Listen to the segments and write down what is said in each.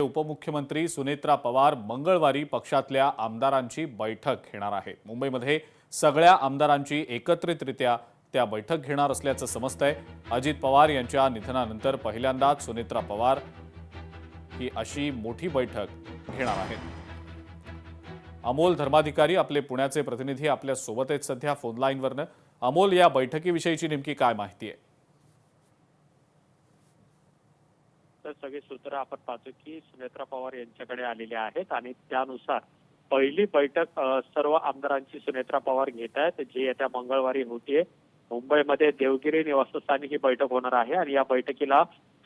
उपमुख्यमंत्री सुनेत्रा पवार मंगळवारी पक्षातल्या आमदारांची बैठक घेणार आहेत। मुंबईमध्ये सगळ्या आमदारांची एकत्रितरित्या त्या बैठक घेणार असल्याचं समजतंय। अजित पवार यांच्या निधनानंतर पहिल्यांदाच सुनेत्रा पवार ही अशी मोठी बैठक घेणार आहेत। अमोल धर्माधिकारी आपले पुण्याचे प्रतिनिधी आपल्या सोबत आहेत सध्या फोन लाईनवरनं। अमोल, या बैठकीविषयीची नेमकी काय माहिती आहे? तर सगळे सूत्र आपण पाहतो की सुनेत्रा पवार यांच्याकडे आलेले आहेत आणि त्यानुसार पहिली बैठक सर्व आमदारांची सुनेत्रा पवार घेत आहेत, जी येत्या मंगळवारी होतीये। मुंबईमध्ये देवगिरी निवासस्थानी ही बैठक होणार आहे आणि या बैठकीला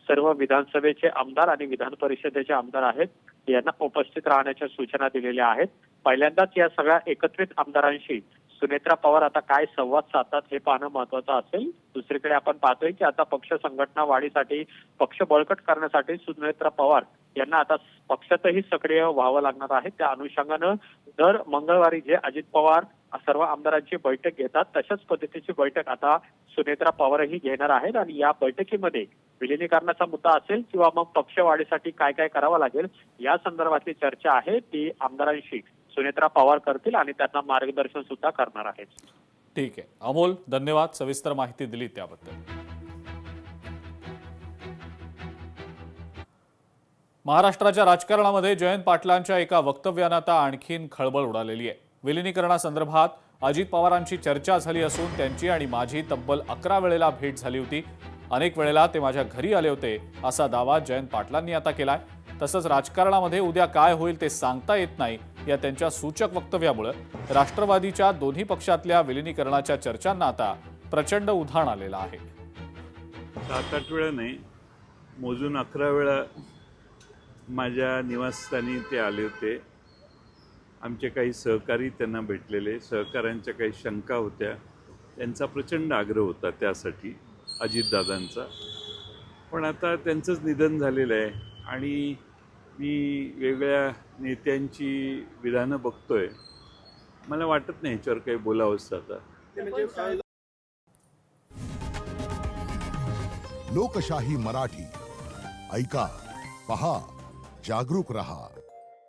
सर्व विधानसभेचे आमदार आणि विधान परिषदेचे आमदार आहेत यांना उपस्थित राहण्याच्या सूचना दिलेल्या आहेत। पहिल्यांदाच या सगळ्या एकत्रित आमदारांशी सुनेत्रा पवार आता काय संवाद साधतात हे पाहणं महत्त्वाचं असेल। दुसरीकडे आपण पाहतोय की आता पक्ष संघटना वाढीसाठी, पक्ष बळकट करण्यासाठी सुनेत्रा पवार यांना आता पक्षातही सक्रिय व्हावं लागणार आहे। त्या अनुषंगानं दर मंगळवारी जे अजित पवार सर्व आमदारांची बैठक घेतात तशाच पद्धतीची बैठक आता सुनेत्रा पवारही घेणार आहेत आणि या बैठकीमध्ये विलिनीकरणाचा मुद्दा असेल किंवा मग पक्षवाढीसाठी काय काय करावं लागेल या संदर्भातली चर्चा आहे ती आमदारांशी सुनेत्रा पवार करतील आणि त्यांना मार्गदर्शन सुद्धा करणार आहेत। ठीक आहे अमोल, धन्यवाद, सविस्तर माहिती दिली त्याबद्दल। महाराष्ट्राच्या राजकारणामध्ये जयंत पाटलांच्या एका वक्तव्यानं आता आणखीन खळबळ उडालेली आहे। विलिनीकरणासंदर्भात अजित पवारांची चर्चा झाली असून त्यांची आणि माझी तब्बल 11 वेळेला भेट झाली होती। अनेक वेळेला ते माझ्या घरी आले होते असा दावा जयंत पाटलांनी आता केलाय। तसंच राजकारणामध्ये उद्या काय होईल ते सांगता येत नाही या त्यांच्या सूचक वक्तव्यामुळे राष्ट्रवादीच्या दोन्ही पक्षातल्या विलिनीकरणाच्या चर्चांना आता प्रचंड उधाण आलेलं आहे। 7-8 वेळा नाही, मोजून 11 वेळा माझ्या निवासस्थानी ते आले होते। आमचे काही सहकारी त्यांना भेटलेले, सहकाऱ्यांच्या काही शंका होत्या, त्यांचा प्रचंड आग्रह होता त्यासाठी अजितदादांचा। पण आता त्यांचंच निधन झालेलं आहे आणि मी वेगळ्या नेत्यांची विधानं बघतोय, मला वाटत नाही याच्यावर काही बोलावंसं आता। लोकशाही मराठी ऐका, पहा, जागरूक रहा।